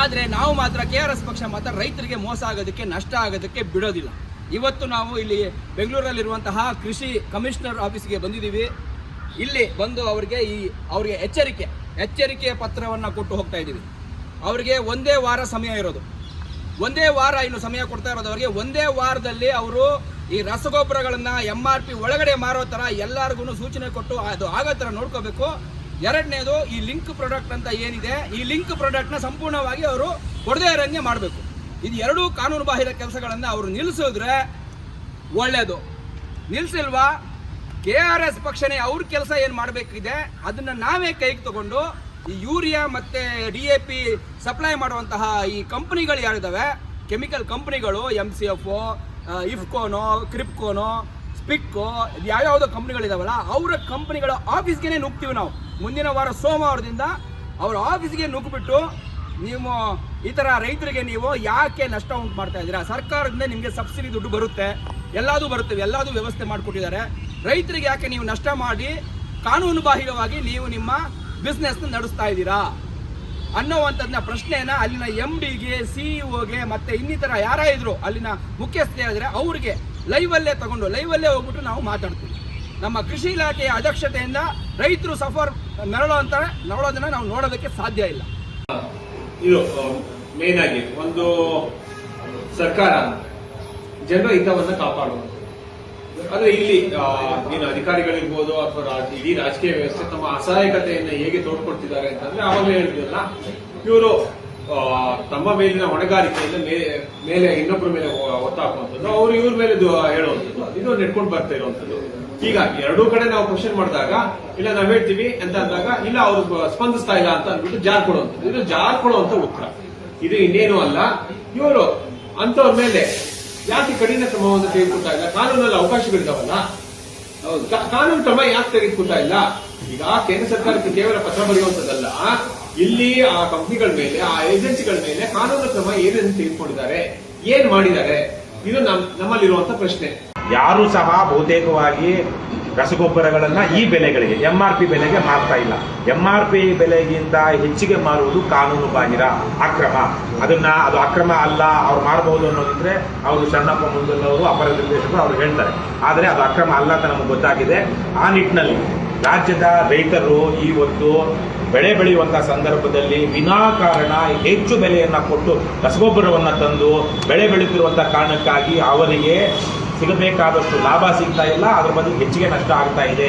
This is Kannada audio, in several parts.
ಆದರೆ ನಾವು ಮಾತ್ರ KRS ಪಕ್ಷ ಮಾತ್ರ ರೈತರಿಗೆ ಮೋಸ ಆಗೋದಕ್ಕೆ, ನಷ್ಟ ಆಗೋದಕ್ಕೆ ಬಿಡೋದಿಲ್ಲ. ಇವತ್ತು ನಾವು ಇಲ್ಲಿ ಬೆಂಗಳೂರಲ್ಲಿರುವಂತಹ ಕೃಷಿ ಕಮಿಷನರ್ ಆಫೀಸ್ಗೆ ಬಂದಿದ್ದೀವಿ. ಇಲ್ಲಿ ಬಂದು ಅವರಿಗೆ ಎಚ್ಚರಿಕೆಯ ಪತ್ರವನ್ನು ಕೊಟ್ಟು ಹೋಗ್ತಾ ಇದ್ದೀವಿ. ಅವರಿಗೆ ಒಂದೇ ವಾರ ಸಮಯ ಇರೋದು, ಒಂದೇ ವಾರ ಇನ್ನು ಸಮಯ ಕೊಡ್ತಾ ಇರೋದು ಅವರಿಗೆ. ಒಂದೇ ವಾರದಲ್ಲಿ ಅವರು ಈ ರಸಗೊಬ್ಬರಗಳನ್ನು MRP ಒಳಗಡೆ ಮಾರೋ ಥರ ಎಲ್ಲರಿಗೂ ಸೂಚನೆ ಕೊಟ್ಟು ಅದು ಆಗೋ ಥರ ನೋಡ್ಕೋಬೇಕು. ಎರಡನೇದು, ಈ ಲಿಂಕ್ ಪ್ರಾಡಕ್ಟ್ ಅಂತ ಏನಿದೆ, ಈ ಲಿಂಕ್ ಪ್ರಾಡಕ್ಟ್ನ ಸಂಪೂರ್ಣವಾಗಿ ಅವರು ಕೊಡದೇ ಇರೋಂಗೆ ಮಾಡಬೇಕು. ಇದು ಎರಡೂ ಕಾನೂನು ಬಾಹಿರ ಕೆಲಸಗಳನ್ನು ಅವರು ನಿಲ್ಲಿಸಿದ್ರೆ ಒಳ್ಳೆಯದು. ನಿಲ್ಲಿಸಿಲ್ವಾ, KRS ಪಕ್ಷನೇ ಅವ್ರ ಕೆಲಸ ಏನು ಮಾಡಬೇಕಿದೆ ಅದನ್ನು ನಾವೇ ಕೈಗೆ ತಗೊಂಡು ಈ ಯೂರಿಯಾ ಮತ್ತು DAP ಸಪ್ಲೈ ಮಾಡುವಂತಹ ಈ ಕಂಪ್ನಿಗಳು ಯಾರಿದ್ದಾವೆ, ಕೆಮಿಕಲ್ ಕಂಪ್ನಿಗಳು, MCF, ಇಫ್ಕೋನೋ, ಕ್ರಿಪ್ಕೋನೋ, ಸ್ಪಿಕ್ಕೋ, ಯಾವ್ಯಾವುದೋ ಕಂಪ್ನಿಗಳಿದಾವಲ್ಲ, ಅವರ ಕಂಪ್ನಿಗಳ ಆಫೀಸ್ಗೆ ನುಗ್ತೀವಿ ನಾವು. ಮುಂದಿನ ವಾರ ಸೋಮವಾರದಿಂದ ಅವರ ಆಫೀಸ್ಗೆ ನುಗ್ಗಿಬಿಟ್ಟು, ನೀವು ಈ ಥರ ರೈತರಿಗೆ ನೀವು ಯಾಕೆ ನಷ್ಟ ಉಂಟು ಮಾಡ್ತಾ ಇದ್ದೀರಾ, ಸರ್ಕಾರದಿಂದ ನಿಮಗೆ ಸಬ್ಸಿಡಿ ದುಡ್ಡು ಬರುತ್ತೆ, ಎಲ್ಲದೂ ಬರುತ್ತೆ, ಎಲ್ಲದೂ ವ್ಯವಸ್ಥೆ ಮಾಡಿಕೊಟ್ಟಿದ್ದಾರೆ, ರೈತರಿಗೆ ಯಾಕೆ ನೀವು ನಷ್ಟ ಮಾಡಿ ಕಾನೂನು ಬಾಹಿರವಾಗಿ ನೀವು ನಿಮ್ಮ ಬಿಸ್ನೆಸ್ನ ನಡೆಸ್ತಾ ಇದ್ದೀರಾ ಅನ್ನೋವಂಥದ್ದನ್ನ ಪ್ರಶ್ನೆಯನ್ನ ಅಲ್ಲಿನ MDಗೆ, CEO ಗೆ ಮತ್ತೆ ಇನ್ನಿತರ ಯಾರೇ ಇದ್ರು ಅಲ್ಲಿನ ಮುಖ್ಯಸ್ಥರಿದ್ರೆ ಅವ್ರಿಗೆ ಲೈವಲ್ಲೇ ಹೋಗ್ಬಿಟ್ಟು ನಾವು ಮಾತಾಡ್ತೀವಿ. ನಮ್ಮ ಕೃಷಿ ಇಲಾಖೆಯ ಅಧ್ಯಕ್ಷತೆಯಿಂದ ರೈತರು ನರಳೋದನ್ನ ನಾವು ನೋಡೋದಕ್ಕೆ ಸಾಧ್ಯ ಇಲ್ಲ. ಇದು ಮೇನ್ ಆಗಿ ಒಂದು ಸರ್ಕಾರ ಜನರ ಹಿತವನ್ನ ಕಾಪಾಡುವುದು. ಆದ್ರೆ ಇಲ್ಲಿ ನೀನು ಅಧಿಕಾರಿಗಳಿರ್ಬೋದು ಅಥವಾ ಇಡೀ ರಾಜಕೀಯ ವ್ಯವಸ್ಥೆ ತಮ್ಮ ಅಸಹಾಯಕತೆಯನ್ನು ಹೇಗೆ ತೋಡ್ಕೊಡ್ತಿದ್ದಾರೆ ಅಂತಂದ್ರೆ ಅವಾಗಲೇ ಹೇಳಿದ್ವಲ್ಲ, ಇವರು ತಮ್ಮ ಮೇಲಿನ ಹೊಣೆಗಾರಿಕೆಯಿಂದ ಮೇಲೆ ಇನ್ನೊಬ್ಬರ ಮೇಲೆ ಒತ್ತಾಕುವಂಥದ್ದು, ಅವ್ರು ಇವ್ರ ಮೇಲೆ ಹೇಳುವಂಥದ್ದು, ಇದು ನೆಟ್ಕೊಂಡು ಬರ್ತಾ ಇರುವಂಥದ್ದು. ಹೀಗಾಗಿ ಎರಡೂ ಕಡೆ ನಾವು ಕ್ವಶನ್ ಮಾಡಿದಾಗ ಇಲ್ಲ ನಾವ್ ಹೇಳ್ತೀವಿ ಅಂತ ಅಂದಾಗ ಇಲ್ಲ ಅವ್ರು ಸ್ಪಂದಿಸ್ತಾ ಇಲ್ಲ ಅಂತ ಅಂದ್ಬಿಟ್ಟು ಜಾರ್ ಕೊಡುವಂಥದ್ದು. ಇದು ಜಾರ್ ಕೊಡುವಂತ ಉತ್ತರ, ಇದು ಇನ್ನೇನು ಅಲ್ಲ. ಇವರು ಅಂತವ್ರ ಮೇಲೆ ಯಾಕೆ ಕಠಿಣ ಕ್ರಮವನ್ನು ತೆಗೆದುಕೊಳ್ತಾ ಇಲ್ಲ? ಕಾನೂನಲ್ಲಿ ಅವಕಾಶಗಳಿದಾವಲ್ಲ, ಕಾನೂನು ಕ್ರಮ ಯಾಕೆ ತೆಗೆದುಕೊಳ್ತಾ ಇಲ್ಲ? ಈಗ ಕೇಂದ್ರ ಸರ್ಕಾರಕ್ಕೆ ಕೇವಲ ಪತ್ರ ಬರೆಯುವಂತದ್ದಲ್ಲ, ಇಲ್ಲಿ ಆ ಕಂಪನಿಗಳ ಮೇಲೆ, ಆ ಏಜೆನ್ಸಿಗಳ ಮೇಲೆ ಕಾನೂನು ಕ್ರಮ ಏನೇನು ತೆಗೆದುಕೊಂಡಿದ್ದಾರೆ, ಏನ್ ಮಾಡಿದ್ದಾರೆ, ಇದು ನಮ್ಮಲ್ಲಿರುವಂತ ಪ್ರಶ್ನೆ. ಯಾರು ಸಹ ಬಹುತೇಕವಾಗಿ ರಸಗೊಬ್ಬರಗಳನ್ನ ಈ ಬೆಲೆಗಳಿಗೆ MRP ಬೆಲೆಗೆ ಮಾರ್ತಾ ಇಲ್ಲ. MRP ಬೆಲೆಗಿಂತ ಹೆಚ್ಚಿಗೆ ಮಾರುವುದು ಕಾನೂನು ಬಾಹಿರ, ಅಕ್ರಮ. ಅದು ಅಕ್ರಮ ಅಲ್ಲ, ಅವ್ರು ಮಾಡಬಹುದು ಅನ್ನೋದಿದ್ರೆ ಅವರು ಸಣ್ಣಪ್ಪ ಮುಂದಲ್ಲವರು ಅಪರ ನಿರ್ದೇಶಕರು ಅವ್ರು ಹೇಳ್ತಾರೆ. ಆದರೆ ಅದು ಅಕ್ರಮ ಅಲ್ಲ ಅಂತ ನಮಗೆ ಗೊತ್ತಾಗಿದೆ. ಆ ನಿಟ್ಟಿನಲ್ಲಿ ರಾಜ್ಯದ ರೈತರು ಇವತ್ತು ಬೆಳೆ ಬೆಳೆಯುವಂತಹ ಸಂದರ್ಭದಲ್ಲಿ ವಿನಾಕಾರಣ ಹೆಚ್ಚು ಬೆಲೆಯನ್ನ ಕೊಟ್ಟು ರಸಗೊಬ್ಬರವನ್ನ ತಂದು ಬೆಳೆ ಬೆಳೆಯುತ್ತಿರುವಂತಹ ಕಾರಣಕ್ಕಾಗಿ ಅವರಿಗೆ ಸಿಗಬೇಕಾದಷ್ಟು ಲಾಭ ಸಿಗ್ತಾ ಇಲ್ಲ, ಅದ್ರ ಬದಲು ಹೆಚ್ಚಿಗೆ ನಷ್ಟ ಆಗ್ತಾ ಇದೆ.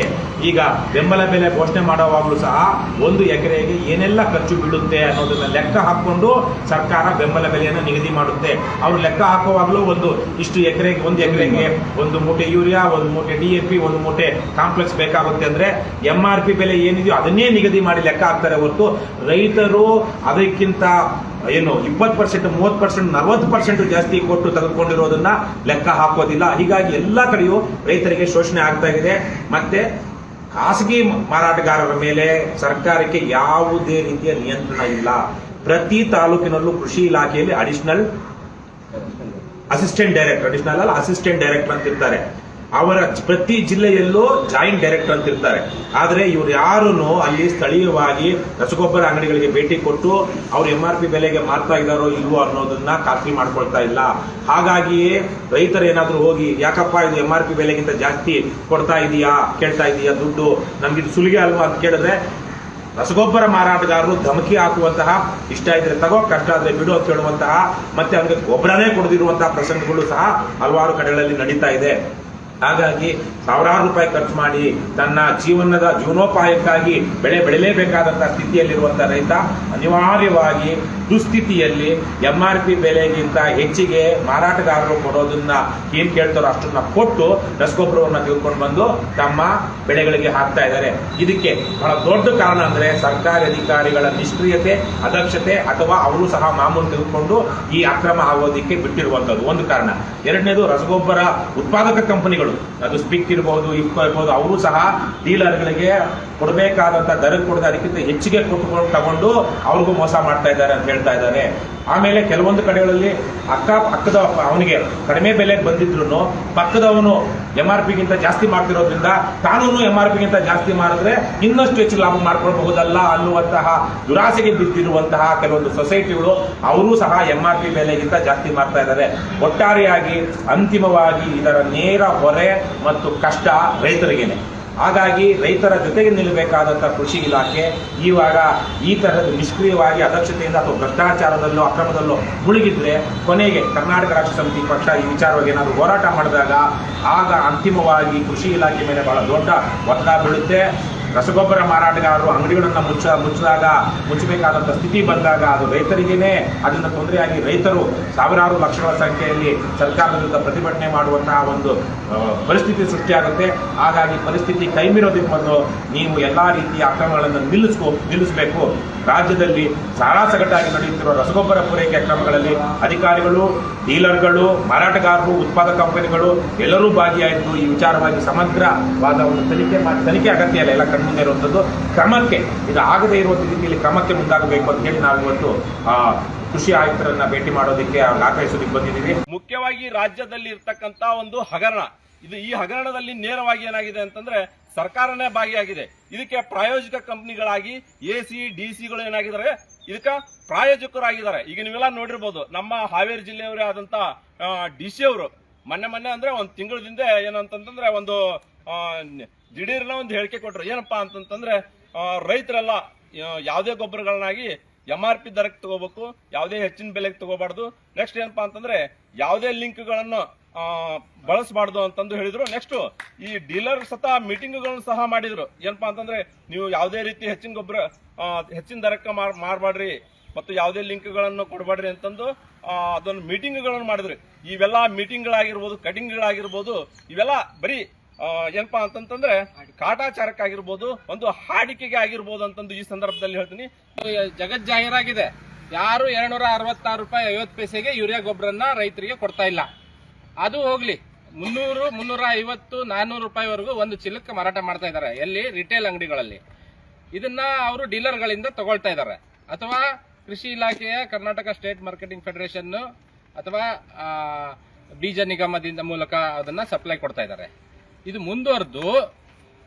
ಈಗ ಬೆಂಬಲ ಬೆಲೆ ಘೋಷಣೆ ಮಾಡುವಾಗಲೂ ಸಹ 1 ಎಕರೆಗೆ ಏನೆಲ್ಲ ಖರ್ಚು ಬೀಳುತ್ತೆ ಅನ್ನೋದನ್ನ ಲೆಕ್ಕ ಹಾಕೊಂಡು ಸರ್ಕಾರ ಬೆಂಬಲ ಬೆಲೆಯನ್ನು ನಿಗದಿ ಮಾಡುತ್ತೆ. ಅವರು ಲೆಕ್ಕ ಹಾಕುವಾಗಲೂ ಇಷ್ಟು ಎಕರೆಗೆ 1 ಎಕರೆಗೆ 1 ಮೂಟೆ ಯೂರಿಯಾ, 1 ಮೂಟೆ DAP, 1 ಮೂಟೆ ಕಾಂಪ್ಲೆಕ್ಸ್ ಬೇಕಾಗುತ್ತೆ ಅಂದ್ರೆ MRP ಬೆಲೆ ಏನಿದೆಯೋ ಅದನ್ನೇ ನಿಗದಿ ಮಾಡಿ ಲೆಕ್ಕ ಹಾಕ್ತಾರೆ ಹೊರತು ರೈತರು ಅದಕ್ಕಿಂತ 20%, 30%, 40% ಜಾಸ್ತಿ ಕೊಟ್ಟು ತೆಗೆದುಕೊಂಡಿರೋದನ್ನ ಲೆಕ್ಕ ಹಾಕೋದಿಲ್ಲ. ಹೀಗಾಗಿ ಎಲ್ಲಾ ಕಡೆಯೂ ರೈತರಿಗೆ ಶೋಷಣೆ ಆಗ್ತಾ ಇದೆ. ಮತ್ತೆ ಖಾಸಗಿ ಮಾರಾಟಗಾರರ ಮೇಲೆ ಸರ್ಕಾರಕ್ಕೆ ಯಾವುದೇ ರೀತಿಯ ನಿಯಂತ್ರಣ ಇಲ್ಲ. ಪ್ರತಿ ತಾಲೂಕಿನಲ್ಲೂ ಕೃಷಿ ಇಲಾಖೆಯಲ್ಲಿ ಅಸಿಸ್ಟೆಂಟ್ ಡೈರೆಕ್ಟರ್ ಅಂತ ಇರ್ತಾರೆ. ಅವರ ಪ್ರತಿ ಜಿಲ್ಲೆಯಲ್ಲೂ ಜಾಯಿಂಟ್ ಡೈರೆಕ್ಟರ್ ಅಂತ ಇರ್ತಾರೆ. ಆದರೆ ಇವರು ಯಾರೂ ಅಲ್ಲಿ ಸ್ಥಳೀಯವಾಗಿ ರಸಗೊಬ್ಬರ ಅಂಗಡಿಗಳಿಗೆ ಭೇಟಿ ಕೊಟ್ಟು ಅವ್ರು MRP ಬೆಲೆಗೆ ಮಾರ್ತಾ ಇದ್ದಾರೋ ಇಲ್ವೋ ಅನ್ನೋದನ್ನ ಖಾತ್ರಿ ಮಾಡ್ಕೊಳ್ತಾ ಇಲ್ಲ. ಹಾಗಾಗಿಯೇ ರೈತರು ಏನಾದ್ರೂ ಹೋಗಿ ಯಾಕಪ್ಪ ಇದು MRP ಬೆಲೆಗಿಂತ ಜಾಸ್ತಿ ಕೇಳ್ತಾ ಇದೀಯಾ ದುಡ್ಡು, ನಮ್ಗಿದು ಸುಲಿಗೆ ಅಲ್ವಾ ಅಂತ ಕೇಳಿದ್ರೆ ರಸಗೊಬ್ಬರ ಮಾರಾಟಗಾರರು ಧಮಕಿ ಹಾಕುವಂತಹ, ಇಷ್ಟ ಇದ್ರೆ ತಗೋ, ಕಷ್ಟ ಆದ್ರೆ ಬಿಡು ಅಂತ ಹೇಳುವಂತಹ, ಮತ್ತೆ ಅವ್ರಿಗೆ ಗೊಬ್ಬರನೇ ಕೊಡದಿರುವಂತಹ ಪ್ರಸಂಗಗಳು ಸಹ ಹಲವಾರು ಕಡೆಗಳಲ್ಲಿ ನಡೀತಾ ಇದೆ. ಹಾಗಾಗಿ ಸಾವಿರಾರು ರೂಪಾಯಿ ಖರ್ಚು ಮಾಡಿ ತನ್ನ ಜೀವನೋಪಾಯಕ್ಕಾಗಿ ಬೆಳೆ ಬೆಳೆಯಲೇಬೇಕಾದಂತಹ ಸ್ಥಿತಿಯಲ್ಲಿರುವಂತಹ ರೈತ ಅನಿವಾರ್ಯವಾಗಿ ದುಸ್ಥಿತಿಯಲ್ಲಿ MRP ಬೆಲೆಗಿಂತ ಹೆಚ್ಚಿಗೆ ಮಾರಾಟಗಾರರು ಕೊಡೋದನ್ನ ಏನ್ ಕೇಳ್ತಾರೋ ಅಷ್ಟನ್ನ ಕೊಟ್ಟು ರಸಗೊಬ್ಬರವನ್ನ ತೆಗೆದುಕೊಂಡು ಬಂದು ತಮ್ಮ ಬೆಳೆಗಳಿಗೆ ಹಾಕ್ತಾ ಇದ್ದಾರೆ. ಇದಕ್ಕೆ ಬಹಳ ದೊಡ್ಡ ಕಾರಣ ಅಂದ್ರೆ ಸರ್ಕಾರಿ ಅಧಿಕಾರಿಗಳ ನಿಷ್ಕ್ರಿಯತೆ, ಅದಕ್ಷತೆ, ಅಥವಾ ಅವರು ಸಹ ಮಾಮೂಲು ತೆಗೆದುಕೊಂಡು ಈ ಅಕ್ರಮ ಆಗೋದಿಕ್ಕೆ ಬಿಟ್ಟಿರುವಂತದ್ದು ಒಂದು ಕಾರಣ. ಎರಡನೇದು, ರಸಗೊಬ್ಬರ ಉತ್ಪಾದಕ ಕಂಪನಿಗಳು, ಅದು ಸ್ಪಿಕ್ ಇರಬಹುದು, ಇಫ್ಕೋ ಇರಬಹುದು, ಅವರು ಸಹ ಡೀಲರ್ಗಳಿಗೆ ಕೊಡಬೇಕಾದಂತ ದರ ಕೊಡದೆ ಅದಕ್ಕಿಂತ ಹೆಚ್ಚಿಗೆ ಕೊಟ್ಟುಕೊಂಡು ತಗೊಂಡು ಅವ್ರಿಗೂ ಮೋಸ ಮಾಡ್ತಾ ಇದ್ದಾರೆ ಅಂತ ಹೇಳ್ತಾ ಇದ್ದಾರೆ. ಆಮೇಲೆ ಕೆಲವೊಂದು ಕಡೆಗಳಲ್ಲಿ ಅಕ್ಕದ ಅವನಿಗೆ ಕಡಿಮೆ ಬೆಲೆಗೆ ಬಂದಿದ್ರು ಪಕ್ಕದವನು MRP ಗಿಂತ ಜಾಸ್ತಿ ಮಾಡ್ತಿರೋದ್ರಿಂದ ಕಾನೂನು MRP ಗಿಂತ ಜಾಸ್ತಿ ಮಾಡಿದ್ರೆ ಇನ್ನಷ್ಟು ಹೆಚ್ಚು ಲಾಭ ಮಾಡ್ಕೊಳ್ಬಹುದಲ್ಲ ಅನ್ನುವಂತಹ ದುರಾಸೆಗೆ ಬಿದ್ದಿರುವಂತಹ ಕೆಲವೊಂದು ಸೊಸೈಟಿಗಳು ಅವರು ಸಹ MRP ಬೆಲೆಗಿಂತ ಜಾಸ್ತಿ ಮಾಡ್ತಾ ಇದ್ದಾರೆ. ಒಟ್ಟಾರೆಯಾಗಿ ಅಂತಿಮವಾಗಿ ಇದರ ನೇರ ಹೊರೆ ಮತ್ತು ಕಷ್ಟ ರೈತರಿಗೇನೆ. ಹಾಗಾಗಿ ರೈತರ ಜೊತೆಗೆ ನಿಲ್ಲಬೇಕಾದಂತಹ ಕೃಷಿ ಇಲಾಖೆ ಇವಾಗ ಈ ತರಹದ ನಿಷ್ಕ್ರಿಯವಾಗಿ ಅದಕ್ಷತೆಯಿಂದ ಅಥವಾ ಭ್ರಷ್ಟಾಚಾರದಲ್ಲೋ ಅಕ್ರಮದಲ್ಲೋ ಮುಳುಗಿದ್ರೆ ಕೊನೆಗೆ ಕರ್ನಾಟಕ ರಾಷ್ಟ್ರ ಸಮಿತಿ ಪಕ್ಷ ಈ ವಿಚಾರವಾಗಿ ಏನಾದರೂ ಹೋರಾಟ ಮಾಡಿದಾಗ ಆಗ ಅಂತಿಮವಾಗಿ ಕೃಷಿ ಇಲಾಖೆ ಮೇಲೆ ಬಹಳ ದೊಡ್ಡ ಒತ್ತಡ ಬೀಳುತ್ತೆ. ರಸಗೊಬ್ಬರ ಮಾರಾಟಗಾರರು ಅಂಗಡಿಗಳನ್ನು ಮುಚ್ಚಬೇಕಾದಂಥ ಸ್ಥಿತಿ ಬಂದಾಗ ಅದು ರೈತರಿಗೇನೆ ಅದರಿಂದ ತೊಂದರೆಯಾಗಿ ರೈತರು ಸಾವಿರಾರು ಲಕ್ಷಗಳ ಸಂಖ್ಯೆಯಲ್ಲಿ ಸರ್ಕಾರದ ವಿರುದ್ಧ ಪ್ರತಿಭಟನೆ ಮಾಡುವಂತಹ ಒಂದು ಪರಿಸ್ಥಿತಿ ಸೃಷ್ಟಿಯಾಗುತ್ತೆ. ಹಾಗಾಗಿ ಪರಿಸ್ಥಿತಿ ಕೈಮೀರೋದಕ್ಕೆ ಮೊದಲು ನೀವು ಎಲ್ಲಾ ರೀತಿಯ ಅಕ್ರಮಗಳನ್ನು ನಿಲ್ಲಿಸಬೇಕು. ರಾಜ್ಯದಲ್ಲಿ ಸಾರಾಸಗಟಾಗಿ ನಡೆಯುತ್ತಿರುವ ರಸಗೊಬ್ಬರ ಪೂರೈಕೆ ಅಕ್ರಮಗಳಲ್ಲಿ ಅಧಿಕಾರಿಗಳು, ಡೀಲರ್ಗಳು, ಮಾರಾಟಗಾರರು, ಉತ್ಪಾದಕ ಕಂಪನಿಗಳು ಎಲ್ಲರೂ ಭಾಗಿಯಾಯಿತು. ಈ ವಿಚಾರವಾಗಿ ಸಮಗ್ರವಾದ ಒಂದು ತನಿಖೆ ಅಗತ್ಯ ಇಲ್ಲ, ಎಲ್ಲ ಕಣ್ಮುಂದೆ ಇರುವಂಥದ್ದು. ಕ್ರಮಕ್ಕೆ ಇದು ಆಗದೇ ಇರುವಂಥ ರೀತಿಯಲ್ಲಿ ಕ್ರಮಕ್ಕೆ ಮುಂದಾಗಬೇಕು ಅಂತ ಹೇಳಿ ನಾವು ಇವತ್ತು ಕೃಷಿ ಆಯುಕ್ತರನ್ನ ಭೇಟಿ ಮಾಡೋದಕ್ಕೆ ಆಗ್ರಹಿಸೋದಕ್ಕೆ ಬಂದಿದ್ದೀವಿ. ಮುಖ್ಯವಾಗಿ ರಾಜ್ಯದಲ್ಲಿ ಇರ್ತಕ್ಕಂತ ಒಂದು ಹಗರಣ, ಈ ಹಗರಣದಲ್ಲಿ ನೇರವಾಗಿ ಏನಾಗಿದೆ ಅಂತಂದ್ರೆ ಸರ್ಕಾರನೇ ಭಾಗಿಯಾಗಿದೆ. ಇದಕ್ಕೆ ಪ್ರಾಯೋಜಕ ಕಂಪನಿಗಳಾಗಿ AC, DC ಏನಾಗಿದ್ದಾರೆ, ಇದಕ್ಕೆ ಪ್ರಾಯೋಜಕರಾಗಿದ್ದಾರೆ. ಈಗ ನೀವೆಲ್ಲ ನೋಡಿರ್ಬೋದು, ನಮ್ಮ ಹಾವೇರಿ ಜಿಲ್ಲೆಯವರೇ ಆದಂತ DC ಅವರು ಮೊನ್ನೆ ಅಂದ್ರೆ ಒಂದು ತಿಂಗಳದಿಂದ ಏನಂತಂದ್ರೆ ಒಂದು ದಿಢೀರ್ನ ಒಂದು ಹೇಳಿಕೆ ಕೊಟ್ರು. ಏನಪ್ಪಾ ಅಂತಂದ್ರೆ ರೈತರೆಲ್ಲ ಯಾವುದೇ ಗೊಬ್ಬರಗಳನ್ನಾಗಿ MRP ದರಕ್ಕೆ ತಗೋಬೇಕು, ಯಾವುದೇ ಹೆಚ್ಚಿನ ಬೆಲೆಗೆ ತಗೋಬಾರ್ದು. ನೆಕ್ಸ್ಟ್ ಏನಪ್ಪಾ ಅಂತಂದ್ರೆ ಯಾವುದೇ ಲಿಂಕ್ಗಳನ್ನು ಬಳಸಬಾರ್ದು ಅಂತಂದು ಹೇಳಿದ್ರು. ನೆಕ್ಸ್ಟ್ ಈ ಡೀಲರ್ ಸಹ ಮೀಟಿಂಗ್ಗಳನ್ನು ಸಹ ಮಾಡಿದ್ರು. ಏನಪ್ಪಾ ಅಂತಂದ್ರೆ ನೀವು ಯಾವುದೇ ರೀತಿ ಹೆಚ್ಚಿನ ದರಕ್ಕೆ ಮಾಡಬಾಡ್ರಿ ಮತ್ತು ಯಾವುದೇ ಲಿಂಕ್ಗಳನ್ನು ಕೊಡಬಾಡ್ರಿ ಅಂತಂದು ಅದೊಂದು ಮೀಟಿಂಗ್ಗಳನ್ನು ಮಾಡಿದ್ರು. ಇವೆಲ್ಲ ಮೀಟಿಂಗ್ಗಳಾಗಿರ್ಬೋದು, ಕಟಿಂಗ್ಗಳಾಗಿರ್ಬೋದು, ಇವೆಲ್ಲ ಬರೀ ಏನಪ್ಪಾ ಅಂತಂದ್ರೆ ಕಾಟಾಚಾರಕ್ಕಾಗಿರ್ಬೋದು, ಒಂದು ಹಾಡಿಕೆಗೆ ಆಗಿರ್ಬೋದು ಅಂತಂದು ಈ ಸಂದರ್ಭದಲ್ಲಿ ಹೇಳ್ತೀನಿ. ಜಗತ್ ಜಾಹೀರಾಗಿದೆ, ಯಾರು 266 ರೂಪಾಯಿ 50 ಪೈಸೆಗೆ ಯೂರಿಯಾ ಗೊಬ್ಬರನ್ನ ರೈತರಿಗೆ ಕೊಡ್ತಾ ಇಲ್ಲ. ಅದು ಹೋಗ್ಲಿ, 300, 350, 400 ರೂಪಾಯಿವರೆಗೂ ಒಂದು ಚೀಲಕ್ಕೆ ಮಾರಾಟ ಮಾಡ್ತಾ ಇದ್ದಾರೆ. ಎಲ್ಲಿ? ರಿಟೇಲ್ ಅಂಗಡಿಗಳಲ್ಲಿ. ಇದನ್ನ ಅವರು ಡೀಲರ್ಗಳಿಂದ ತಗೊಳ್ತಾ ಇದ್ದಾರೆ, ಅಥವಾ ಕೃಷಿ ಇಲಾಖೆಯ ಕರ್ನಾಟಕ ಸ್ಟೇಟ್ ಮಾರ್ಕೆಟಿಂಗ್ ಫೆಡರೇಷನ್ ಅಥವಾ ಬೀಜ ನಿಗಮದಿಂದ ಮೂಲಕ ಅದನ್ನ ಸಪ್ಲೈ ಕೊಡ್ತಾ ಇದ್ದಾರೆ. ಇದು ಮುಂದುವರೆದು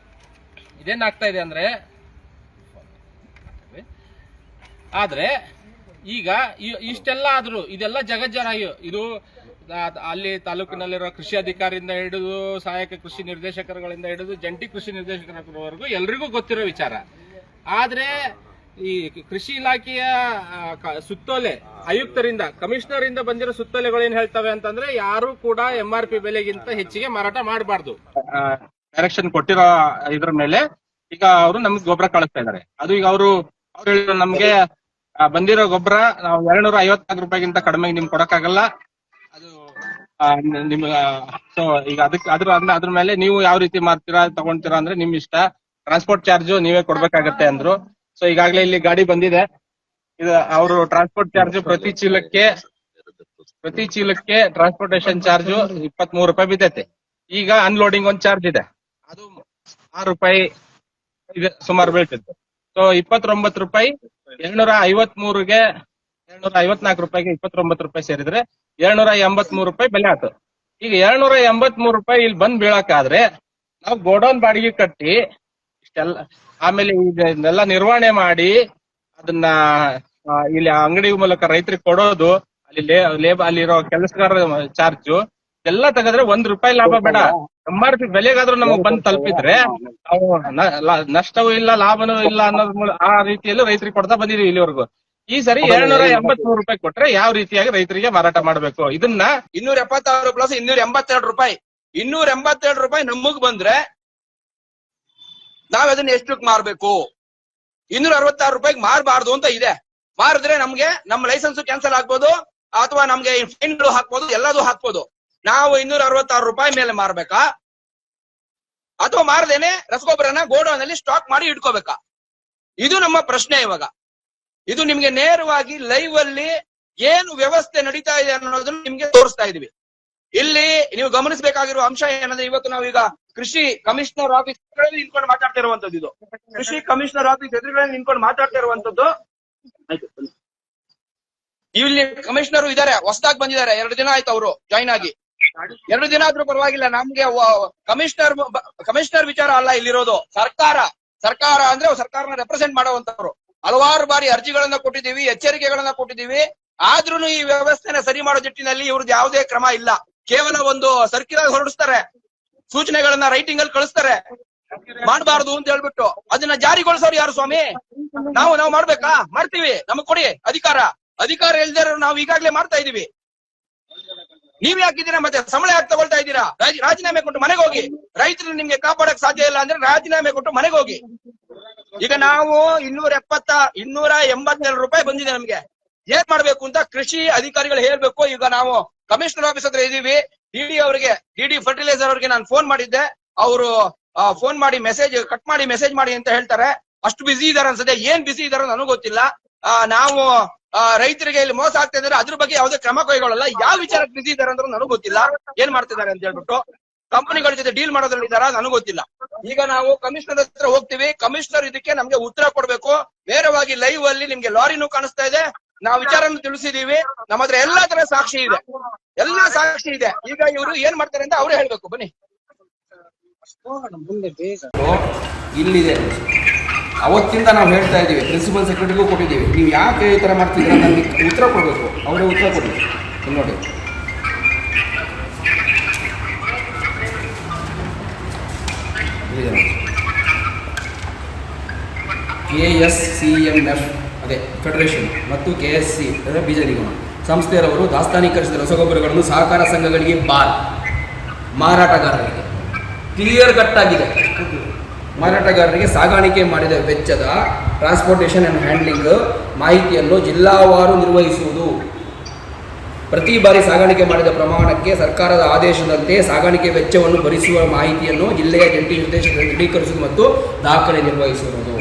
ಇದೇನಾಗ್ತಾ ಇದೆ ಅಂದ್ರೆ, ಆದ್ರೆ ಈಗ ಇಷ್ಟೆಲ್ಲ ಆದ್ರೂ ಇದೆಲ್ಲ ಜಗಜ್ಜಾಹೀರು. ಇದು ಅಲ್ಲಿ ತಾಲೂಕಿನಲ್ಲಿರೋ ಕೃಷಿ ಅಧಿಕಾರಿಯಿಂದ ಹಿಡಿದು ಸಹಾಯಕ ಕೃಷಿ ನಿರ್ದೇಶಕರುಗಳಿಂದ ಹಿಡಿದು ಜಂಟಿ ಕೃಷಿ ನಿರ್ದೇಶಕರವರೆಗೂ ಎಲ್ರಿಗೂ ಗೊತ್ತಿರೋ ವಿಚಾರ. ಆದ್ರೆ ಈ ಕೃಷಿ ಇಲಾಖೆಯ ಸುತ್ತೋಲೆ ಆಯುಕ್ತರಿಂದ, ಕಮಿಷನರ್ ಇಂದ ಬಂದಿರೋ ಸುತ್ತೋಲೆಗಳು ಏನ್ ಹೇಳ್ತವೆ ಅಂತಂದ್ರೆ, ಯಾರು ಕೂಡ MRP ಬೆಲೆಗಿಂತ ಹೆಚ್ಚಿಗೆ ಮಾರಾಟ ಮಾಡಬಾರ್ದು. ಡೈರೆಕ್ಷನ್ ಕೊಟ್ಟಿರೋ ಇದ್ರ ಮೇಲೆ ಈಗ ಅವರು ನಮ್ಗೆ ಗೊಬ್ಬರ ಕಳಿಸ್ತಾ ಇದಾರೆ. ಅದು ಈಗ ಅವ್ರು ಹೇಳಿದ್ರು, ನಮ್ಗೆ ಬಂದಿರೋ ಗೊಬ್ಬರ ನಾವು 254 ರೂಪಾಯಿಗಿಂತ ಕಡಿಮೆ ನಿಮ್ಗೆ ಕೊಡಕ್ಕಾಗಲ್ಲ, ಅದು ನಿಮ್ಗ. ಸೊ ಈಗ ಅದ್ರ ಮೇಲೆ ನೀವು ಯಾವ ರೀತಿ ತಗೊಂತೀರಾ ಅಂದ್ರೆ ನಿಮ್ ಇಷ್ಟ, ಟ್ರಾನ್ಸ್ಪೋರ್ಟ್ ಚಾರ್ಜ್ ನೀವೇ ಕೊಡ್ಬೇಕಾಗತ್ತೆ ಅಂದ್ರು. ಸೊ ಈಗಾಗಲೇ ಇಲ್ಲಿ ಗಾಡಿ ಬಂದಿದೆ. ಇದು ಅವರು ಟ್ರಾನ್ಸ್ಪೋರ್ಟ್ ಚಾರ್ಜ್ ಪ್ರತಿ ಚೀಲಕ್ಕೆ ಟ್ರಾನ್ಸ್ಪೋರ್ಟೇಶನ್ ಚಾರ್ಜ್ 23 ರೂಪಾಯಿ ಬಿದ್ದೈತೆ. ಈಗ ಅನ್ಲೋಡಿಂಗ್ ಒಂದ್ ಚಾರ್ಜ್ ಇದೆ, ಅದು 6 ರೂಪಾಯಿ ಇದೆ ಸುಮಾರು ಬೀಳ್ತಿತ್ತು. ಸೊ 29 ರೂಪಾಯಿ 253ಗೆ 254 ರೂಪಾಯಿಗೆ 29 ರೂಪಾಯಿ ಸೇರಿದ್ರೆ 283 ರೂಪಾಯಿ ಬೆಲೆ ಆಯ್ತು. ಈಗ 283 ರೂಪಾಯಿ ಇಲ್ಲಿ ಬಂದ್ ಬೀಳಕ್ಕಾದ್ರೆ ನಾವು ಗೋಡೌನ್ ಬಾಡಿಗೆ ಕಟ್ಟಿ ಇಷ್ಟೆಲ್ಲ, ಆಮೇಲೆ ಇದನ್ನೆಲ್ಲ ನಿರ್ವಹಣೆ ಮಾಡಿ ಅದನ್ನ ಇಲ್ಲಿ ಅಂಗಡಿ ಮೂಲಕ ರೈತರಿಗೆ ಕೊಡೋದು, ಅಲ್ಲಿರೋ ಕೆಲಸಗಾರ ಚಾರ್ಜ್ ಎಲ್ಲ ತೆಗೆದ್ರೆ 1 ರೂಪಾಯಿ ಲಾಭ ಬೇಡ. MRP ಬೆಲೆಗಾದ್ರೂ ನಮಗ್ ಬಂದ್ ತಲುಪಿದ್ರೆ ನಾವು ನಷ್ಟವೂ ಇಲ್ಲ, ಲಾಭನೂ ಇಲ್ಲ ಅನ್ನೋದ್ ಆ ರೀತಿಯಲ್ಲಿ ರೈತರಿಗೆ ಕೊಡ್ತಾ ಬಂದಿದೀವಿ ಇಲ್ಲಿವರೆಗೂ. ಈ ಸರಿ 283 ರೂಪಾಯಿ ಕೊಟ್ರೆ ಯಾವ ರೀತಿಯಾಗಿ ರೈತರಿಗೆ ಮಾರಾಟ ಮಾಡಬೇಕು? ಇದನ್ನ 276 ಪ್ಲಸ್ 282 ರೂಪಾಯಿ, 282 ರೂಪಾಯಿ ನಮಗ್ ಬಂದ್ರೆ ನಾವ್ ಅದನ್ನ ಎಷ್ಟಕ್ಕೆ ಮಾರ್ಬೇಕು? 266 ರೂಪಾಯಿಗೆ ಮಾರಬಾರ್ದು ಅಂತ ಇದೆ. ಮಾರಿದ್ರೆ ನಮ್ಗೆ ನಮ್ಮ ಲೈಸೆನ್ಸ್ ಕ್ಯಾನ್ಸಲ್ ಆಗ್ಬೋದು, ಅಥವಾ ನಮ್ಗೆ ಫೈನ್ಗಳು ಹಾಕ್ಬೋದು, ಎಲ್ಲದೂ ಹಾಕ್ಬೋದು. ನಾವು 266 ರೂಪಾಯಿ ಮೇಲೆ ಮಾರ್ಬೇಕಾ, ಅಥವಾ ಮಾರದೇನೆ ರಸಗೊಬ್ಬರನ ಗೋಡೌನ್ ಅಲ್ಲಿ ಸ್ಟಾಕ್ ಮಾಡಿ ಇಟ್ಕೋಬೇಕಾ? ಇದು ನಮ್ಮ ಪ್ರಶ್ನೆ ಇವಾಗ. ಇದು ನಿಮ್ಗೆ ನೇರವಾಗಿ ಲೈವ್ ಅಲ್ಲಿ ಏನು ವ್ಯವಸ್ಥೆ ನಡೀತಾ ಇದೆ ಅನ್ನೋದನ್ನ ನಿಮ್ಗೆ ತೋರಿಸ್ತಾ ಇದೀವಿ. ಇಲ್ಲಿ ನೀವು ಗಮನಿಸಬೇಕಾಗಿರುವ ಅಂಶ ಏನಂದ್ರೆ, ಇವತ್ತು ನಾವೀಗ ಕೃಷಿ ಕಮಿಷನರ್ ಆಫೀಸ್ ಎದುರುಗಳಲ್ಲಿ ನಿಂತ್ಕೊಂಡು ಮಾತಾಡ್ತಾ ಇರುವಂತದ್ದು. ಇದು ಕೃಷಿ ಕಮಿಷನರ್ ಆಫೀಸ್ ಎದುರುಗಳಲ್ಲಿ ನಿಂತ್ಕೊಂಡು ಮಾತಾಡ್ತಾ ಇರುವಂತದ್ದು. ಇಲ್ಲಿ ಕಮಿಷನರ್ ಇದಾರೆ, ಹೊಸದಾಗಿ ಬಂದಿದ್ದಾರೆ, 2 ದಿನ ಆಯ್ತು ಅವರು ಜಾಯ್ನ್ ಆಗಿ. 2 ದಿನ ಆದ್ರೂ ಪರವಾಗಿಲ್ಲ. ನಮ್ಗೆ ಕಮಿಷನರ್ ವಿಚಾರ ಅಲ್ಲ ಇಲ್ಲಿರೋದು, ಸರ್ಕಾರ ಅಂದ್ರೆ ಸರ್ಕಾರನ ರೆಪ್ರೆಸೆಂಟ್ ಮಾಡುವಂತವ್ರು. ಹಲವಾರು ಬಾರಿ ಅರ್ಜಿಗಳನ್ನ ಕೊಟ್ಟಿದ್ದೀವಿ, ಎಚ್ಚರಿಕೆಗಳನ್ನ ಕೊಟ್ಟಿದ್ದೀವಿ. ಆದ್ರೂ ಈ ವ್ಯವಸ್ಥೆನ ಸರಿ ಮಾಡೋ ನಿಟ್ಟಿನಲ್ಲಿ ಇವ್ರದ್ದು ಯಾವುದೇ ಕ್ರಮ ಇಲ್ಲ. ಕೇವಲ ಒಂದು ಸರ್ಕ್ಯುಲರ್ ಹೊರಡಿಸ್ತಾರೆ, ಸೂಚನೆಗಳನ್ನ ರೈಟಿಂಗ್ ಅಲ್ಲಿ ಕಳಿಸ್ತಾರೆ, ಮಾಡಬಾರದು ಅಂತ ಹೇಳ್ಬಿಟ್ಟು. ಅದನ್ನ ಜಾರಿಗೊಳಿಸೋರು ಯಾರು ಸ್ವಾಮಿ? ನಾವು ಮಾಡ್ಬೇಕಾ? ಮಾಡ್ತೀವಿ, ನಮಗ್ ಕೊಡಿ ಅಧಿಕಾರ ಇಲ್ದೇ ನಾವು ಈಗಾಗ್ಲೇ ಮಾಡ್ತಾ ಇದೀವಿ. ನೀವ್ ಯಾಕಿದ್ದೀರಾ ಮತ್ತೆ ಸಂಬಳ ಯಾಕೆ ತಗೊಳ್ತಾ ಇದ್ದೀರಾ? ರಾಜೀನಾಮೆ ಕೊಟ್ಟು ಮನೆಗೆ ಹೋಗಿ. ರೈತರು ನಿಮ್ಗೆ ಕಾಪಾಡಕ್ ಸಾಧ್ಯ ಇಲ್ಲ ಅಂದ್ರೆ ರಾಜೀನಾಮೆ ಕೊಟ್ಟು ಮನೆಗೆ ಹೋಗಿ. ಈಗ ನಾವು 282 ರೂಪಾಯಿ ಬಂದಿದೆ ನಮ್ಗೆ. ಏನ್ ಮಾಡ್ಬೇಕು ಅಂತ ಕೃಷಿ ಅಧಿಕಾರಿಗಳು ಹೇಳ್ಬೇಕು. ಈಗ ನಾವು ಕಮಿಷನರ್ ಆಫೀಸ್ ಹತ್ರ ಇದೀವಿ. ಡಿಡಿ ಫರ್ಟಿಲೈಸರ್ ಅವ್ರಿಗೆ ನಾನು ಫೋನ್ ಮಾಡಿದ್ದೆ. ಅವರು ಫೋನ್ ಮಾಡಿ ಕಟ್ ಮಾಡಿ ಮೆಸೇಜ್ ಮಾಡಿ ಅಂತ ಹೇಳ್ತಾರೆ. ಅಷ್ಟು ಬಿಸಿ ಇದಾರೆ ಅನ್ಸದೆ. ಏನ್ ಬಿಸಿ ಇದಾರೋ ನನಗೂ ಗೊತ್ತಿಲ್ಲ. ನಾವು ರೈತರಿಗೆ ಇಲ್ಲಿ ಮೋಸ ಆಗ್ತಾ ಇದಾರೆ, ಅದ್ರ ಬಗ್ಗೆ ಯಾವುದೇ ಕ್ರಮ ಕೈಗೊಳ್ಳಲ್ಲ. ಯಾವ ವಿಚಾರಕ್ಕೆ ಬಿಸಿ ಇದಾರೆ ಅಂದ್ರೆ ನನಗೂ ಗೊತ್ತಿಲ್ಲ. ಏನ್ ಮಾಡ್ತಿದ್ದಾರೆ ಅಂತ ಹೇಳ್ಬಿಟ್ಟು ಕಂಪನಿಗಳ ಜೊತೆ ಡೀಲ್ ಮಾಡೋದ್ರಲ್ಲಿ ಇದಾರ ನನಗೂ ಗೊತ್ತಿಲ್ಲ. ಈಗ ನಾವು ಕಮಿಷನರ್ ಹತ್ರ ಹೋಗ್ತೀವಿ. ಕಮಿಷನರ್ ಇದಕ್ಕೆ ನಮ್ಗೆ ಉತ್ತರ ಕೊಡ್ಬೇಕು. ನೇರವಾಗಿ ಲೈವ್ ಅಲ್ಲಿ ನಿಮ್ಗೆ ಲಾರಿನೂ ಕಾಣಿಸ್ತಾ ಇದೆ. ನಾವು ವಿಚಾರವನ್ನು ತಿಳಿಸಿದೀವಿ. ನಮ್ಮ ಹತ್ರ ಎಲ್ಲಾ ತರ ಸಾಕ್ಷಿ ಇದೆ. ಈಗ ಇವರು ಏನ್ ಮಾಡ್ತಾರೆ ಅಂತ ಅವರೇ ಹೇಳ್ಬೇಕು. ಬನ್ನಿ, ಇಲ್ಲಿದೆ. ಅವತ್ತಿಂದ ನಾವು ಹೇಳ್ತಾ ಇದೀವಿ, ಪ್ರಿನ್ಸಿಪಲ್ ಸೆಕ್ರೆಟರಿಗೂ ಕೊಟ್ಟಿದ್ದೀವಿ. ನೀವು ಯಾಕೆ ಈ ತರ ಮಾಡ್ತಿದ್ದೀರಾ ನಮ್ಗೆ ಉತ್ತರ ಕೊಡ್ಬೇಕು. ಅವರೇ ಉತ್ತರ ಕೊಡಿ. ನೋಡಿ, KSCMF ಅದೇ ಫೆಡರೇಷನ್ ಮತ್ತು KSC ಬೀಜ ನಿಗಮ ಸಂಸ್ಥೆಯರವರು ದಾಸ್ತಾನೀಕರಿಸಿದ ರಸಗೊಬ್ಬರಗಳನ್ನು ಸಹಕಾರ ಸಂಘಗಳಿಗೆ ಮಾರಾಟಗಾರರಿಗೆ ಕ್ಲಿಯರ್ ಕಟ್ ಆಗಿದೆ. ಮಾರಾಟಗಾರರಿಗೆ ಸಾಗಾಣಿಕೆ ಮಾಡಿದ ವೆಚ್ಚದ ಟ್ರಾನ್ಸ್ಪೋರ್ಟೇಷನ್ ಅಂಡ್ ಹ್ಯಾಂಡ್ಲಿಂಗ್ ಮಾಹಿತಿಯನ್ನು ಜಿಲ್ಲಾವಾರು ನಿರ್ವಹಿಸುವುದು. ಪ್ರತಿ ಬಾರಿ ಸಾಗಾಣಿಕೆ ಮಾಡಿದ ಪ್ರಮಾಣಕ್ಕೆ ಸರ್ಕಾರದ ಆದೇಶದಂತೆ ಸಾಗಾಣಿಕೆ ವೆಚ್ಚವನ್ನು ಭರಿಸುವ ಮಾಹಿತಿಯನ್ನು ಜಿಲ್ಲೆಯ ಜಂಟಿ ನಿರ್ದೇಶಕರಿಗೆ ದೃಢೀಕರಿಸುವುದು ಮತ್ತು ದಾಖಲೆ ನಿರ್ವಹಿಸುವುದು.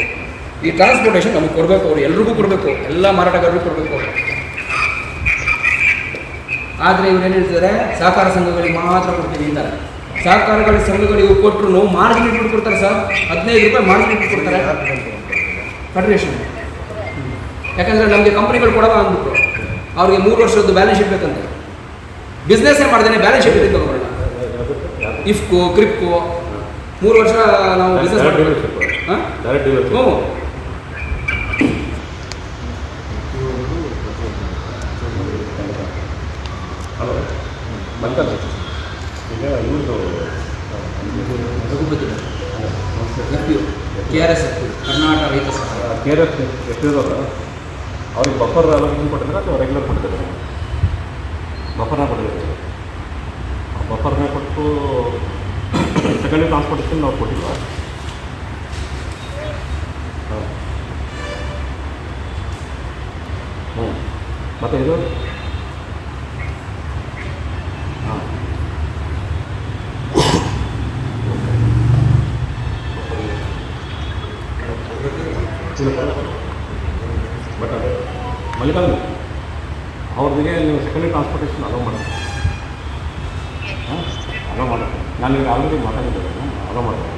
ಈ ಟ್ರಾನ್ಸ್ಪೋರ್ಟೇಷನ್ ನಮಗೆ ಕೊಡಬೇಕು, ಅವರು ಎಲ್ರಿಗೂ ಕೊಡಬೇಕು, ಎಲ್ಲ ಮಾರಾಟಗಾರರಿಗೂ ಕೊಡಬೇಕು. ಆದರೆ ಇವ್ರು ಏನು ಹೇಳ್ತಿದ್ದಾರೆ, ಸಹಕಾರ ಸಂಘಗಳಿಗೆ ಮಾತ್ರ ಕೊಡ್ತೀವಿ ಅಂತಾರೆ. ಸಹಕಾರಗಳ ಸಂಘಗಳಿಗೆ ಕೊಟ್ಟರು ಮಾರ್ಜಿನ್ ಇಟ್ಬಿಟ್ಟು ಕೊಡ್ತಾರೆ ಸರ್. 15 ರೂಪಾಯಿ ಮಾರ್ಜಿನ್ ಇಟ್ಬಿಟ್ಟು ಕೊಡ್ತಾರೆ ಫೆಡರೇಷನ್. ಯಾಕಂದರೆ ನಮಗೆ ಕಂಪ್ನಿಗಳು ಕೊಡೋಣ ಅಂದ್ಬಿಟ್ಟು ಅವ್ರಿಗೆ 3 ವರ್ಷದ್ದು ಬ್ಯಾಲೆನ್ಸ್ ಶೀಟ್ ಬೇಕಂತೆ. ಬಿಸ್ನೆಸ್ಸೇ ಮಾಡ್ದೇನೆ ಬ್ಯಾಲೆನ್ಸ್ ಶೀಟ್ ಇಟ್ಟು ತಗೊಳ್ಳೋಣ. ಇಫ್ಕೋ ಕ್ರಿಪ್ಕೋ 3 ವರ್ಷ ನಾವು ಬಿಸ್ನೆಸ್ ಹ್ಞೂ KRS ಕರ್ನಾಟಕ ರೈತ KRS ಎಷ್ಟಿರೋಲ್ಲ ಅವ್ರಿಗೆ ಬಫರ್ ಅಲೋಕೇಶನ್ ಕೊಟ್ಟಿದ್ದಾರೆ ಅಥವಾ ರೆಗ್ಯುಲರ್ ಕೊಟ್ಟಿದ್ದಾರೆ? ಬಫರ್ನ ಕೊಟ್ಟಿದ್ದಾರೆ. ಆ ಬಫರ್ನ ಕೊಟ್ಟು ಸೆಕೆಂಡರಿ ಟ್ರಾನ್ಸ್ಪೋರ್ಟೇಷನ್ ನಾವು ಕೊಟ್ಟಿಲ್ಲ. ಹಾಂ ಮತ್ತು ಇದು ಹಾಂ ಬಟ್ ಮಲ್ಲಿಕಾರ್ಜುನ್ ಅವ್ರದಿಗೆ ನೀವು ಸೆಕೆಂಡರಿ ಟ್ರಾನ್ಸ್ಪೋರ್ಟೇಷನ್ ಅಲೋ ಮಾಡೋದು. ಹಾಂ ಅಲೋ ಮಾಡೋದು. ನಾನು ಈಗ ಆಲ್ರೆಡಿ ಮಾತಾಡಿದ್ದೇನೆ, ಅಲೋ ಮಾಡೋದು.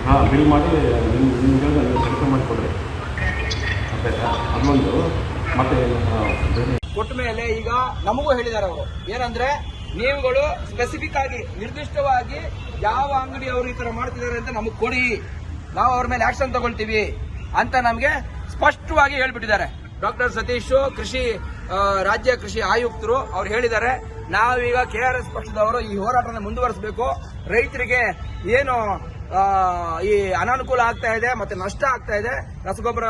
ಹಾಂ ಬಿಲ್ ಮಾಡಿ ನಿಮ್ಗೆ ಸೆಲೆಕ್ಟ್ ಮಾಡಿಕೊಡ್ರಿ. ಆಯ್ತಾ? ಅದೊಂದು ಮತ್ತೆ ಕೊಟ್ಟ ಮೇಲೆ ಈಗ ನಮಗೂ ಹೇಳಿದ್ದಾರೆ ಅವರು ಏನಂದ್ರೆ, ನೀವುಗಳು ಸ್ಪೆಸಿಫಿಕ್ ಆಗಿ ನಿರ್ದಿಷ್ಟವಾಗಿ ಯಾವ ಅಂಗಡಿ ಅವರು ಈ ತರ ಮಾಡ್ತಿದ್ದಾರೆ ಅಂತ ನಮಗ್ ಕೊಡಿ, ನಾವು ಅವ್ರ ಮೇಲೆ ಆಕ್ಷನ್ ತಗೊಳ್ತೀವಿ ಅಂತ ನಮ್ಗೆ ಸ್ಪಷ್ಟವಾಗಿ ಹೇಳ್ಬಿಟ್ಟಿದ್ದಾರೆ. ಡಾಕ್ಟರ್ ಸತೀಶ್ ರಾಜ್ಯ ಕೃಷಿ ಆಯುಕ್ತರು ಅವ್ರು ಹೇಳಿದ್ದಾರೆ, ನಾವೀಗ KRS ಪಕ್ಷದವರು ಈ ಹೋರಾಟನ ಮುಂದುವರಿಸಬೇಕು. ರೈತರಿಗೆ ಏನು ಈ ಅನಾನುಕೂಲ ಆಗ್ತಾ ಇದೆ ಮತ್ತೆ ನಷ್ಟ ಆಗ್ತಾ ಇದೆ, ರಸಗೊಬ್ಬರ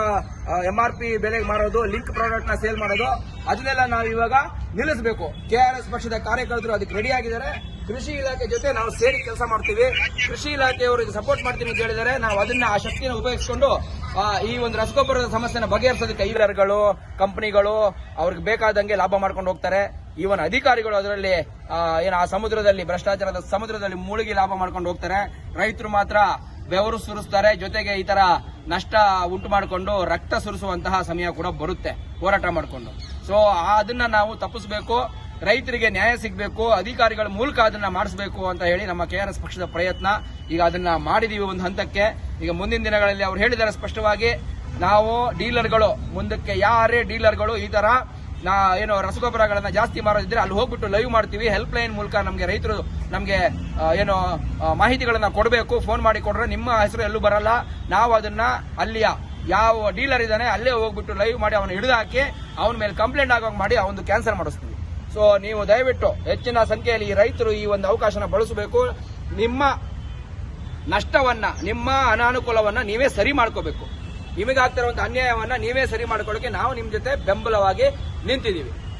MRP ಬೆಲೆಗೆ ಮಾರೋದು, ಲಿಂಕ್ ಪ್ರಾಡಕ್ಟ್ ನ ಸೇಲ್ ಮಾಡೋದು, ಅದನ್ನೆಲ್ಲ ನಾವು ಇವಾಗ ನಿಲ್ಲಿಸಬೇಕು. KRS ಪಕ್ಷದ ಕಾರ್ಯಕರ್ತರು ಅದಕ್ಕೆ ರೆಡಿ ಆಗಿದ್ದಾರೆ. ಕೃಷಿ ಇಲಾಖೆ ಜೊತೆ ನಾವು ಸೇರಿ ಕೆಲಸ ಮಾಡ್ತೀವಿ. ಕೃಷಿ ಇಲಾಖೆಯವರಿಗೆ ಸಪೋರ್ಟ್ ಮಾಡ್ತೀವಿ ಅಂತ ಹೇಳಿದರೆ ನಾವು ಅದನ್ನ ಆ ಶಕ್ತಿಯನ್ನು ಉಪಯೋಗಿಸಿಕೊಂಡು ಈ ಒಂದು ರಸಗೊಬ್ಬರದ ಸಮಸ್ಯೆನ ಬಗೆಹರಿಸೋದಕ್ಕೆ ಐವರ್ಗಳು ಕಂಪನಿಗಳು ಅವ್ರಿಗೆ ಬೇಕಾದಂಗೆ ಲಾಭ ಮಾಡ್ಕೊಂಡು ಹೋಗ್ತಾರೆ. ಈವನ್ ಅಧಿಕಾರಿಗಳು ಅದರಲ್ಲಿ ಏನು ಆ ಸಮುದ್ರದಲ್ಲಿ ಭ್ರಷ್ಟಾಚಾರದ ಸಮುದ್ರದಲ್ಲಿ ಮುಳುಗಿ ಲಾಭ ಮಾಡ್ಕೊಂಡು ಹೋಗ್ತಾರೆ. ರೈತರು ಮಾತ್ರ ಬೆವರು ಸುರಿಸ್ತಾರೆ. ಜೊತೆಗೆ ಈ ತರ ನಷ್ಟ ಉಂಟು ಮಾಡಿಕೊಂಡು ರಕ್ತ ಸುರಿಸುವಂತಹ ಸಮಯ ಕೂಡ ಬರುತ್ತೆ ಹೋರಾಟ ಮಾಡಿಕೊಂಡು. ಸೊ ಅದನ್ನ ನಾವು ತಪ್ಪಿಸಬೇಕು, ರೈತರಿಗೆ ನ್ಯಾಯ ಸಿಗಬೇಕು, ಅಧಿಕಾರಿಗಳ ಮೂಲಕ ಅದನ್ನ ಮಾಡಿಸಬೇಕು ಅಂತ ಹೇಳಿ ನಮ್ಮ KRS ಪಕ್ಷದ ಪ್ರಯತ್ನ. ಈಗ ಅದನ್ನ ಮಾಡಿದೀವಿ ಒಂದು ಹಂತಕ್ಕೆ. ಈಗ ಮುಂದಿನ ದಿನಗಳಲ್ಲಿ ಅವ್ರು ಹೇಳಿದ್ದಾರೆ ಸ್ಪಷ್ಟವಾಗಿ, ನಾವು ಡೀಲರ್ಗಳು ಮುಂದಕ್ಕೆ ಯಾರೇ ಡೀಲರ್ಗಳು ಈ ತರ ಏನು ರಸಗೊಬ್ಬರಗಳನ್ನ ಜಾಸ್ತಿ ಮಾರೋದಿದ್ರೆ ಅಲ್ಲಿ ಹೋಗ್ಬಿಟ್ಟು ಲೈವ್ ಮಾಡ್ತೀವಿ. ಹೆಲ್ಪ್ ಲೈನ್ ಮೂಲಕ ನಮಗೆ ರೈತರು ನಮಗೆ ಏನು ಮಾಹಿತಿಗಳನ್ನ ಕೊಡಬೇಕು. ಫೋನ್ ಮಾಡಿ ಕೊಡ್ರೆ ನಿಮ್ಮ ಹೆಸರು ಎಲ್ಲೂ ಬರಲ್ಲ. ನಾವು ಅದನ್ನ ಅಲ್ಲಿಯ ಯಾವ ಡೀಲರ್ ಇದ್ದಾನೆ ಅಲ್ಲೇ ಹೋಗ್ಬಿಟ್ಟು ಲೈವ್ ಮಾಡಿ ಅವನ ಹಿಡಿದು ಹಾಕಿ ಅವನ ಮೇಲೆ ಕಂಪ್ಲೇಂಟ್ ಆಗೋಂಗ್ ಮಾಡಿ ಅವನು ಕ್ಯಾನ್ಸಲ್ ಮಾಡಿಸ್ತೀವಿ. ಸೊ ನೀವು ದಯವಿಟ್ಟು ಹೆಚ್ಚಿನ ಸಂಖ್ಯೆಯಲ್ಲಿ ಈ ರೈತರು ಈ ಒಂದು ಅವಕಾಶನ ಬಳಸಬೇಕು. ನಿಮ್ಮ ನಷ್ಟವನ್ನ, ನಿಮ್ಮ ಅನಾನುಕೂಲವನ್ನ ನೀವೇ ಸರಿ ಮಾಡ್ಕೋಬೇಕು. ನಿಮಗಾಗ್ತಿರುವಂತಹ ಅನ್ಯಾಯವನ್ನ ನೀವೇ ಸರಿ ಮಾಡ್ಕೊಳ್ಳೋಕೆ ನಾವು ನಿಮ್ ಜೊತೆ ಬೆಂಬಲವಾಗಿ ನಿಂತಿದ್ದೀವಿ.